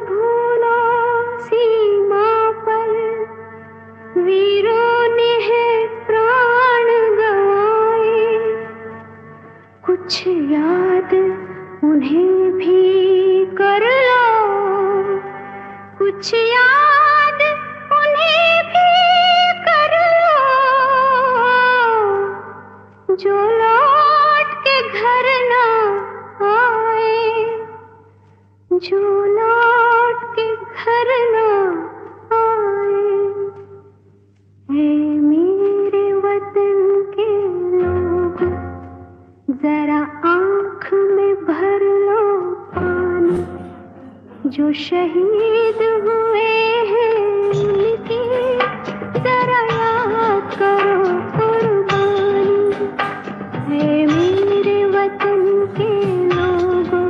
भूलो सीमा पर वीरों ने है प्राण गंवाए, कुछ याद उन्हें भी कर लो, कुछ याद उन्हें भी कर लो, जो लौट के घर ना आए, जो लौट के घर ना आए। ऐ मेरे वतन के लोग, जरा आँख में भर लो पानी, जो शहीद हुए हैं उनकी जरा याद करो कुर्बानी। ऐ मेरे वतन के लोगों,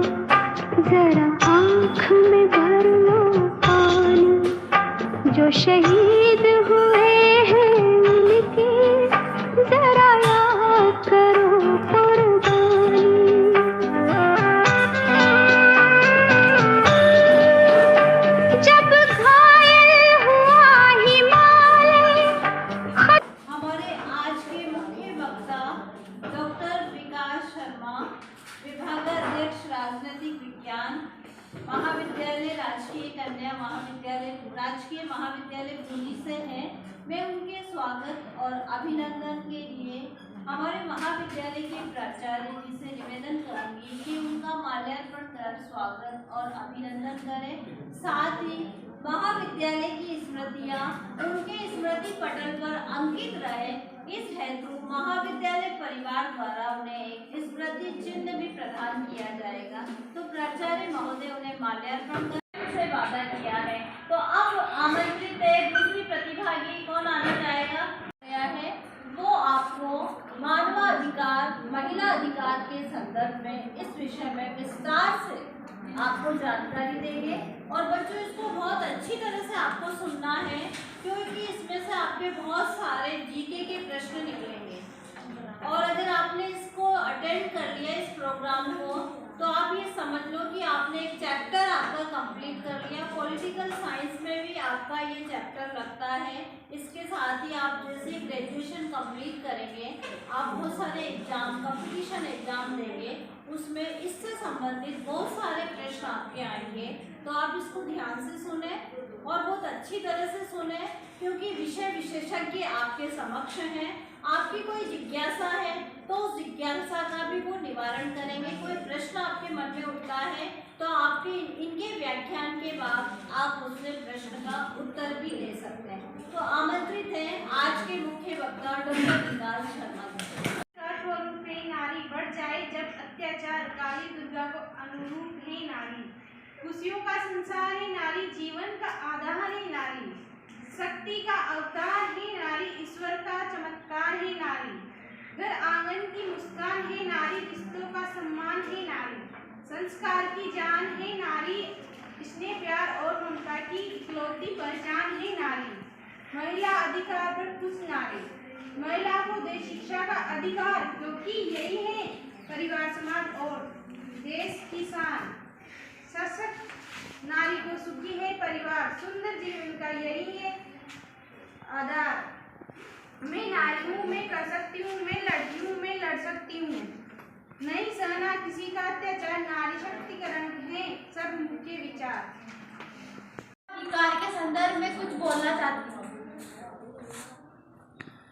जरा आँख में भर लो पानी, जो शहीद हुए हैं उनकी जरा याद करो कुर्बानी। जब घायल हुआ हिमालय। हमारे आज के मुख्य वक्ता डॉक्टर विकास शर्मा, विभागाध्यक्ष राजनीतिक विज्ञान, महाविद्यालय राजकीय कन्या राजकीय महाविद्यालय पुरी से हैं। मैं उनके स्वागत और अभिनंदन के लिए हमारे महाविद्यालय के प्राचार्य जी से निवेदन करूंगी कि उनका माल्यार्पण कर स्वागत और अभिनंदन करें। साथ ही महाविद्यालय की स्मृतियां उनके स्मृति पटल पर अंकित रहे, इस हेतु महाविद्यालय परिवार द्वारा उन्हें एक स्मृति चिन्ह भी प्रदान किया जाएगा। तो प्राचार्य महोदय उन्हें माल्यार्पण करने से वादा किया है। तो अब आमंत्रित है दूसरी प्रतिभागी, कौन आना चाहेगा? है वो आपको मानवाधिकार, महिला अधिकार के संदर्भ में इस विषय में विस्तार से आपको जानकारी देंगे। और बच्चों, इसको बहुत अच्छी तरह से आपको सुनना है, क्योंकि इसमें से आपके बहुत सारे जीके के प्रश्न निकलेंगे। और अगर आपने इसको अटेंड कर लिया इस प्रोग्राम को, तो आप ये समझ लो कि आपने एक चैप्टर आपका कंप्लीट कर लिया। पॉलिटिकल साइंस में भी आपका ये चैप्टर लगता है। इसके साथ ही आप जैसे ग्रेजुएशन कंप्लीट करेंगे, आप बहुत सारे एग्जाम, कंपटीशन एग्जाम देंगे, उसमें इससे संबंधित बहुत सारे प्रश्न आपके आएंगे। तो आप इसको ध्यान से सुने और बहुत अच्छी तरह से सुने, क्योंकि विषय विशेषज्ञ आपके समक्ष हैं। आपकी कोई जिज्ञासा है तो उस जिज्ञासा का भी वो निवारण करेंगे। कोई प्रश्न आपके मन में उठता है तो आपके इनके व्याख्यान के बाद आप उससे प्रश्न का उत्तर भी दे सकते हैं। तो आमंत्रित हैं आज के मुख्य वक्ता डॉक्टर विकास शर्मा जी। स्वरूप है नारी, बढ़ जाए जब अत्याचार, काली दुर्गा को अनुरूप है नारी। खुशियों का संसार है नारी, जीवन का आधार है नारी, शक्ति का अवतार है नारी, ईश्वर का चमत्कार है नारी, घर आंगन की मुस्कान है नारी, रिश्तों का सम्मान है नारी, संस्कार की जान है नारी, स्नेह प्यार और ममता की इकलौती पहचान है नारी। महिला अधिकार पर खुश नारी, महिला को दे शिक्षा का अधिकार, क्योंकि यही है परिवार, समाज और देश की शान। सशक्त नारी को सुखी है परिवार, सुंदर जीवन का यही है आधार। मैं नारी हूँ, मैं कर सकती हूँ, मैं लड़की हूँ, मैं लड़ सकती हूँ, नहीं सहना किसी का अत्याचार, नारी शक्तिकरण है सब मुख्य विचार। अधिकार के संदर्भ में कुछ बोलना चाहती हूँ।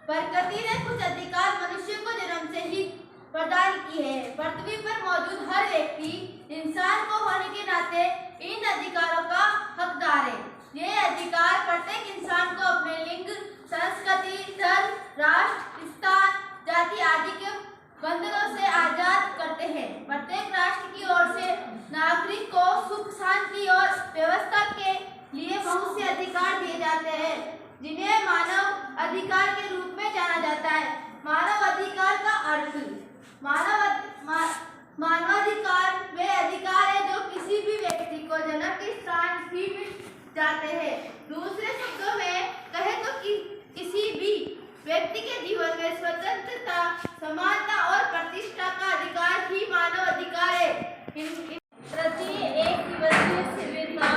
प्रकृति ने कुछ अधिकार मनुष्य को जन्म से ही प्रदान की है। पृथ्वी पर मौजूद हर व्यक्ति इंसान को होने के नाते इन अधिकारों का हकदार है। ये अधिकार प्रत्येक इंसान को अपने लिंग, संस्कृति, धर्म, राष्ट्र, स्थान, जाति आदि के बंधनों से आजाद करते हैं। प्रत्येक राष्ट्र की ओर से नागरिक को सुख, शांति और व्यवस्था के लिए बहुत से अधिकार दिए जाते हैं, जिन्हें मानव अधिकार के रूप में जाना जाता है। मानव अधिकार का अर्थ, मानवाधिकार वे अधिकार है जो किसी भी व्यक्ति को जन्म के स्थान ही मिल जाते हैं। दूसरे शब्दों में कहे तो किसी भी व्यक्ति के जीवन में स्वतंत्रता, समानता और प्रतिष्ठा का अधिकार ही मानव अधिकार है। प्रति एक दिवसीय शिविर का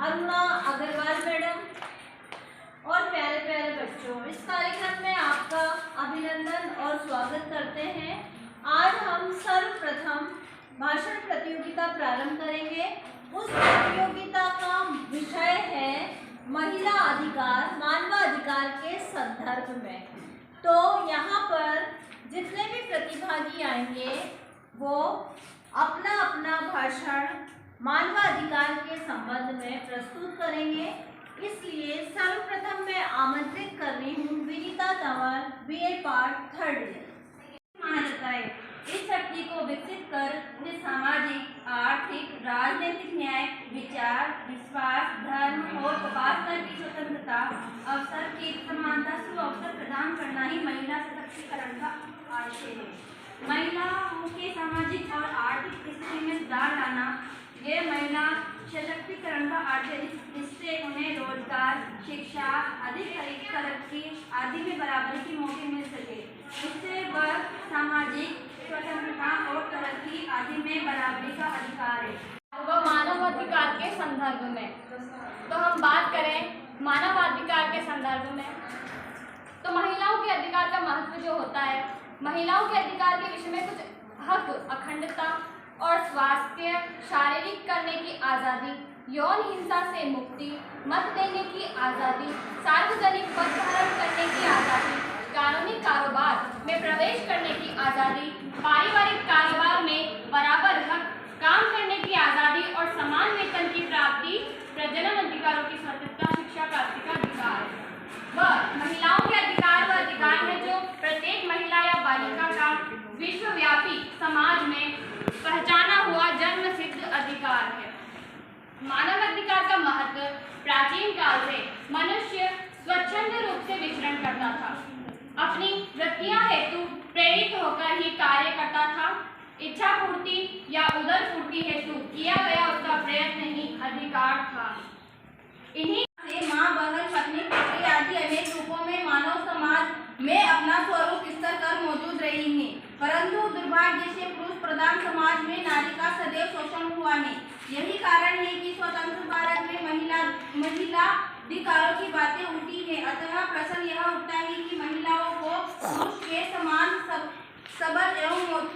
अरुणा अग्रवाल मैडम और प्यारे प्यारे बच्चों, इस कार्यक्रम में आपका अभिनंदन और स्वागत करते हैं। आज हम सर्वप्रथम भाषण प्रतियोगिता प्रारंभ करेंगे। उस प्रतियोगिता का विषय है महिला अधिकार, मानवाधिकार के संदर्भ में। तो यहाँ पर जितने भी प्रतिभागी आएंगे वो अपना अपना भाषण मानवाधिकार के संबंध में प्रस्तुत करेंगे। इसलिए सर्वप्रथम मैं आमंत्रित कर रही हूँ विनीता तंवर, BA पार्ट 3 मान्यताएं। इस शक्ति को विकसित कर उन्हें सामाजिक, आर्थिक, राजनीतिक न्याय, विचार, विश्वास, धर्म और उपासना की स्वतंत्रता, अवसर की समानता, सुअवसर प्रदान करना ही महिला सशक्तिकरण का आशय है। महिलाओं के सामाजिक और आर्थिक स्थिति में सुधार लाना यह महिला सशक्तिकरण का आशय। इससे उन्हें रोजगार, शिक्षा, अधिक तरक्की आदि में बराबरी के मौके मिल सके। इससे वह सामाजिक स्वतंत्रता और तरक्की आदि में बराबरी का अधिकार है। वह मानवाधिकार के संदर्भ में, तो हम बात करें मानवाधिकार के संदर्भ में, तो महिलाओं के अधिकार का महत्व जो होता है, महिलाओं के अधिकार के विषय में कुछ हक, अखंडता और स्वास्थ्य, शारीरिक करने की आज़ादी, यौन हिंसा से मुक्ति, मत देने की आज़ादी, सार्वजनिक पद धारण करने की आज़ादी, कानूनी कारोबार में प्रवेश करने की आज़ादी, पारिवारिक कारोबार में बराबर हक, काम करने की आज़ादी और समान वेतन की प्राप्ति, प्रजनन अधिकारों की स्वतंत्रता, शिक्षा प्राप्ति का अधिकार है। वह महिलाओं के अधिकार व अधिकार है जो प्रत्येक महिला या बालिका का विश्वव्यापी समाज में पहचाना हुआ जन्म सिद्ध अधिकार है। मानव अधिकार का महत्व प्राचीन काल से मनुष्य स्वच्छंद रूप से विचरण करता था, अपनी वृत्तियां हेतु प्रेरित होकर ही कार्य करता था। इच्छा पूर्ति या उदर पूर्ति हेतु किया गया उसका प्रयत्न ही अधिकार था। इन्हीं से माँ, बहन, पत्नी, पुत्री आदि अनेक रूपों में मानव समाज में अपना स्वरूप स्तर कर मौजूद रही है। परंतु दुर्भाग्य से पुरुष प्रधान समाज में नारी का सदैव शोषण हुआ है। यही कारण है कि स्वतंत्र भारत में महिला अधिकारों की बातें उठी है। अतः प्रश्न यह उठता है कि महिलाओं को पुरुष के समान सबल एवं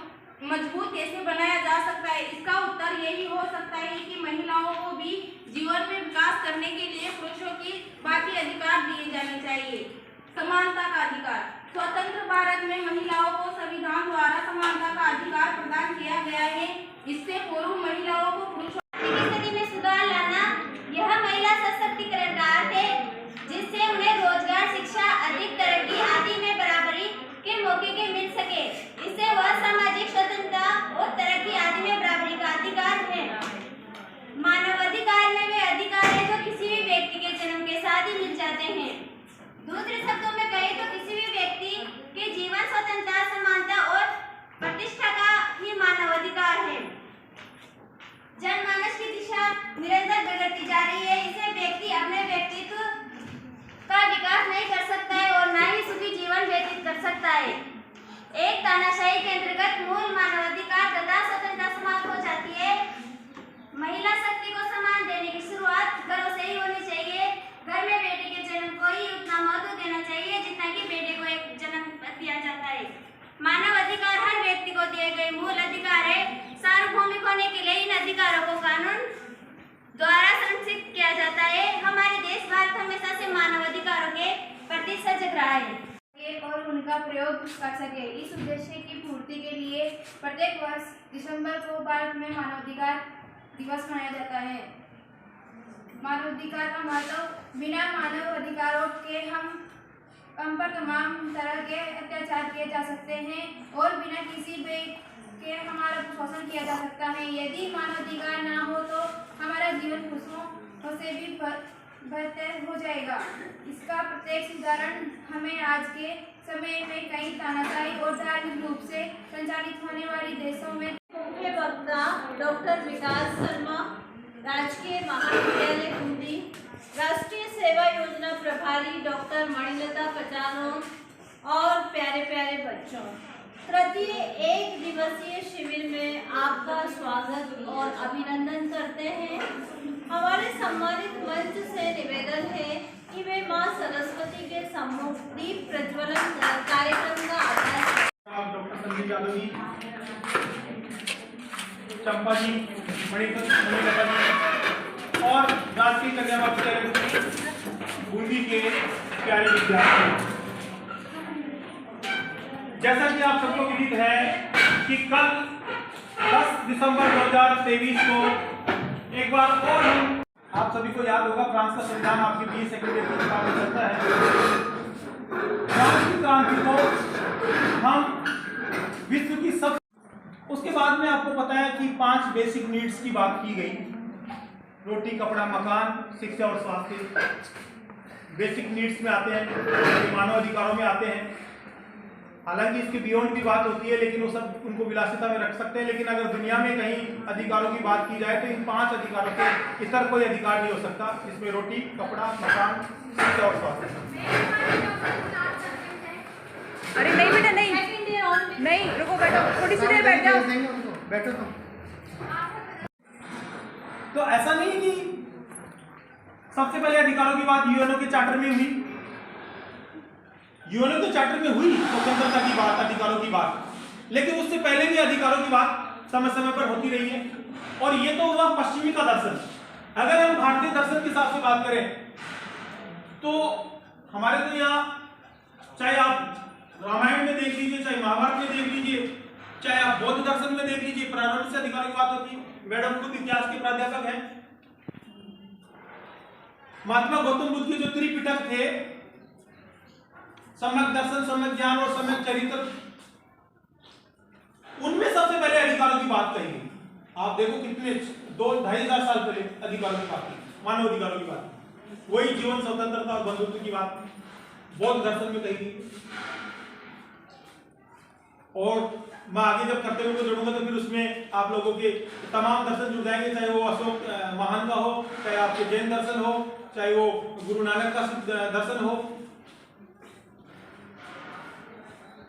मजबूत कैसे बनाया जा सकता है। इसका उत्तर यही हो सकता है कि महिलाओं को भी जीवन में विकास करने के लिए पुरुषों की बाकी अधिकार दिए जाने चाहिए। समानता का अधिकार। स्वतंत्र भारत में महिलाओं को संविधान द्वारा समानता का अधिकार प्रदान किया गया है। इससे पूर्व महिलाओं को पुरुषों की स्थिति में सुधार लाना यह महिला सशक्तिकरण का अर्थ है, जिससे उन्हें रोजगार, शिक्षा, अधिक तरक्की आदि में बराबरी के मौके के मिल सके। इससे वह सामाजिक स्वतंत्रता और तरक्की आदि में बराबरी का अधिकार है। मानवाधिकार में वे अधिकार है जो किसी भी व्यक्ति के जन्म के साथ ही मिल जाते हैं। दूसरे शब्दों में कहें तो किसी भी व्यक्ति के जीवन, स्वतंत्रता, समानता और प्रतिष्ठा का ही मानवाधिकार है। जनमानस की दिशा निरंतर बिगड़ती जा रही है। इसे व्यक्ति अपने व्यक्तित्व का विकास नहीं कर सकता है और न ही सुखी जीवन व्यतीत कर सकता है। एक तानाशाही के अंतर्गत मूल मानवाधिकार तथा स्वतंत्रता समाप्त हो जाती है। महिला शक्ति को सम्मान देने की शुरुआत घरों से ही होनी चाहिए। घर में बेटे के जन्म को ही उतना महत्व देना चाहिए जितना कि बेटे को एक जन्म दिया जाता है। मानव अधिकार हर व्यक्ति को दिए गए मूल अधिकार है। सार्वभौमिक होने के लिए इन अधिकारों को कानून द्वारा संरक्षित किया जाता है। हमारे देश भारत हमेशा से मानव अधिकारों के प्रति सजग रहा है और उनका प्रयोग कर सके। इस उद्देश्य की पूर्ति के लिए प्रत्येक वर्ष दिसंबर को भारत में मानवाधिकार दिवस मनाया जाता है। मानवाधिकार का महत्व। बिना मानव अधिकारों के हम पर तमाम तरह के अत्याचार किए जा सकते हैं और बिना किसी भी के हमारा शोषण किया जा सकता है। यदि मानवाधिकार ना हो तो हमारा जीवन खुशियों से भी बेहतर हो जाएगा। इसका प्रत्यक्ष उदाहरण हमें आज के समय में कई तानाशाही और धार्मिक रूप से संचालित होने वाले देशों में मुख्य वक्ता डॉक्टर विकास शर्मा, राजकीय महाविद्यालय खूंटी, राष्ट्रीय सेवा योजना प्रभारी डॉक्टर मणिलता पचानो और प्यारे प्यारे बच्चों, तृतीय एक दिवसीय शिविर में आपका स्वागत और अभिनंदन करते हैं। हमारे सम्मानित मंच से निवेदन है कि वे मां सरस्वती के सम्मुख दीप प्रज्वलन कार्यक्रम का आगाज करें। डॉक्टर संदीप यादव जी, चंपा जी, मणिलता जी और राष्ट्रीय कन्या विद्यालय बूंदी के प्यारे विद्यार्थी, जैसा कि आप सबको विदित है कि कल 10 दिसंबर 2023 को एक बार और हम, आप सभी को याद होगा फ्रांस का संविधान आपके बीए सेकेंडरी की किताब में चलता है। फ्रांस की क्रांति को हम विश्व की सब, उसके बाद में आपको पता है कि 5 बेसिक नीड्स की बात की गई, रोटी, कपड़ा, मकान, शिक्षा और स्वास्थ्य बेसिक नीड्स में आते हैं, मानव अधिकारों में आते हैं। हालांकि इसके बियॉन्ड भी बात होती है, लेकिन वो सब उनको विलासिता में रख सकते हैं। लेकिन अगर दुनिया में कहीं अधिकारों की बात की जाए तो इन 5 अधिकारों के इतर कोई अधिकार नहीं हो सकता, इसमें रोटी, कपड़ा, मकान, शिक्षा और स्वास्थ्य। अरे नहीं बेटा नहीं, रुको बैठो, थोड़ी सी देर बैठ जाओ, बैठो तो ऐसा नहीं कि सबसे पहले अधिकारों की बात यूएनओ के चार्टर में हुई। यूएनओ के चार्टर में हुई स्वतंत्रता की बात, अधिकारों की बात, लेकिन उससे पहले भी अधिकारों की बात समय समय पर होती रही है। और ये तो हुआ पश्चिमी का दर्शन। अगर हम भारतीय दर्शन के हिसाब से बात करें तो हमारे तो यहाँ, चाहे आप रामायण में देख लीजिए, चाहे महाभारत में देख लीजिए, चाहे आप बौद्ध दर्शन में देख लीजिए, प्रारंभ से अधिकारों की बात होती है। मैडम खुद इतिहास के प्राध्यापक हैं। महात्मा गौतम बुद्ध के जो त्रिपिटक थे, सम्यक दर्शन, सम्यक ज्ञान और सम्यक चरित्र, उनमें सबसे पहले अधिकारों की बात कही गई। आप देखो कितने 2-2,500 साल पहले अधिकारों की बात की, मानव अधिकारों की बात। वही जीवन, स्वतंत्रता और बंधुत्व की बात बौद्ध दर्शन में कही गई। और मैं आगे जब कर्तव्य को जोड़ूंगा तो फिर उसमें आप लोगों के तमाम दर्शन जुड़ जाएंगे, चाहे वो अशोक महान का हो, चाहे आपके जैन दर्शन हो, चाहे वो गुरु नानक का दर्शन हो।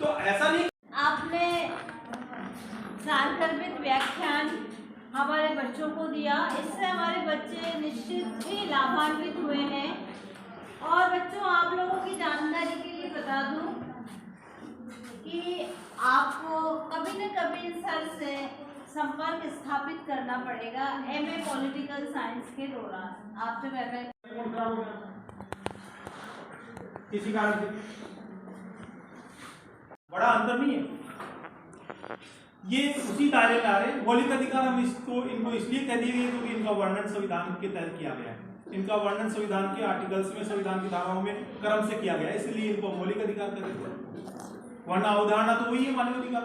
तो ऐसा नहीं, आपने सारगर्भित व्याख्यान हमारे बच्चों को दिया, इससे हमारे बच्चे निश्चित ही लाभान्वित हुए हैं। और बच्चों, आप लोगों की जानकारी के लिए बता दूं कि आपको कभी न कभी सर से संपर्क स्थापित करना पड़ेगा एमए पॉलिटिकल साइंस के दौरान। आपसे पहले किसी कारण से बड़ा अंतर नहीं है, ये उसी दायरे में आ रहे हैं। मौलिक अधिकार हम इनको इसलिए कह दिए गए क्योंकि इनका वर्णन संविधान के तहत किया गया है। इनका वर्णन संविधान के आर्टिकल्स में, संविधान की धाराओं में क्रम से किया गया है, इसलिए इनको मौलिक अधिकार कहते हैं। वरना अवधारणा तो वही है मानव अधिकार।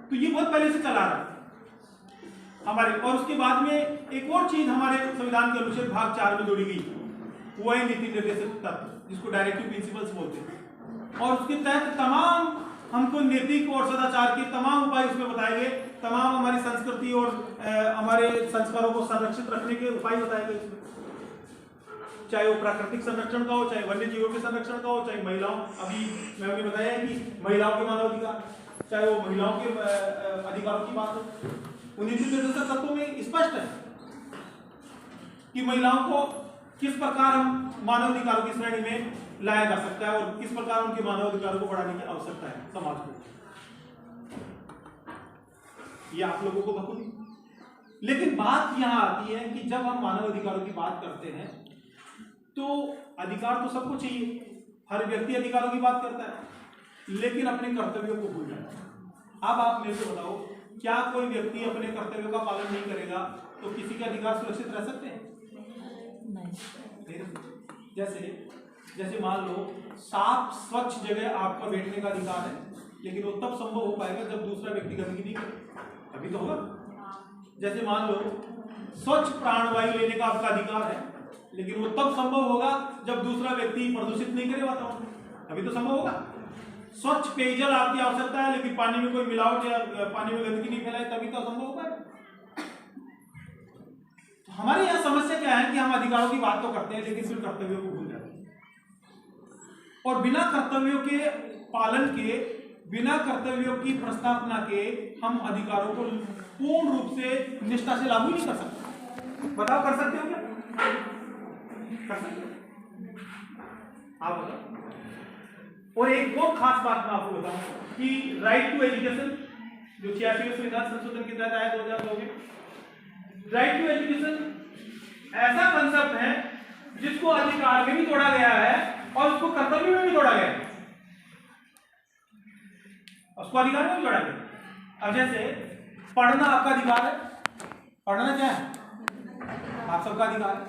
तो ये बहुत पहले से चला रहा है हमारे। और उसके बाद में एक और चीज हमारे संविधान के अनुच्छेद भाग 4 में जोड़ी गई, वो है नीति निर्देशक तत्व, जिसको डायरेक्टिव प्रिंसिपल्स बोलते हैं। और उसके तहत तमाम हमको नैतिक और सदाचार के तमाम उपाय उसमें बताए गए, तमाम हमारी संस्कृति और हमारे संस्कारों को संरक्षित रखने के उपाय बताए गए उसमें। चाहे वो प्राकृतिक संरक्षण का हो, चाहे वन्य जीवों के संरक्षण का हो, चाहे महिलाओं, अभी मैंने बताया है कि महिलाओं के मानव अधिकार, चाहे वो महिलाओं के अधिकारों की बात हो। नीति निर्देशक तत्वों में स्पष्ट है कि महिलाओं को किस प्रकार हम मानव अधिकारों की श्रेणी में लाया जा सकता है और किस प्रकार उनके मानव अधिकारों को बढ़ाने की आवश्यकता है समाज को। ये आप लोगों को बखूबी। लेकिन बात यहां आती है कि जब हम मानव अधिकारों की बात करते हैं तो अधिकार तो सबको चाहिए, हर व्यक्ति अधिकारों की बात करता है, लेकिन अपने कर्तव्यों को भूल जाता है। अब आप मेरे को बताओ, क्या कोई व्यक्ति अपने कर्तव्यों का पालन नहीं करेगा तो किसी के अधिकार सुरक्षित रह सकते हैं? जैसे मान लो साफ स्वच्छ जगह आपका बैठने का अधिकार है, लेकिन वो तब संभव हो पाएगा जब दूसरा व्यक्ति गंदगी नहीं करे, तभी तो होगा। जैसे मान लो स्वच्छ प्राणवायु लेने का आपका अधिकार है, लेकिन वो तब संभव होगा जब दूसरा व्यक्ति प्रदूषित नहीं करे वातावरण, तभी तो संभव होगा। स्वच्छ पेयजल आपकी आवश्यकता है, लेकिन पानी में कोई मिलावट या पानी में गंदगी नहीं फैलाए, तभी तो संभव होगा। तो हमारे यहाँ समस्या क्या है कि हम अधिकारों की बात तो करते हैं, लेकिन फिर कर्तव्यों को भूल जाते हैं। और बिना कर्तव्यों के पालन के, बिना कर्तव्यों की प्रस्तावना के हम अधिकारों को पूर्ण रूप से निष्ठा से लागू नहीं कर सकता। बताओ कर सकते हो क्या? कर सकते हो? आप बताओ। और एक और खास बात मैं आपको बताऊं कि राइट टू एजुकेशन जो 86वें संविधान संशोधन के तहत आया 2002 में, राइट टू एजुकेशन ऐसा कंसेप्ट है जिसको अधिकार में भी तोड़ा गया है और उसको कर्तव्य में भी तोड़ा गया है, उसको अधिकार में भी तोड़ा गया। अब जैसे पढ़ना आपका अधिकार है, पढ़ना क्या है? आप सबका अधिकार है।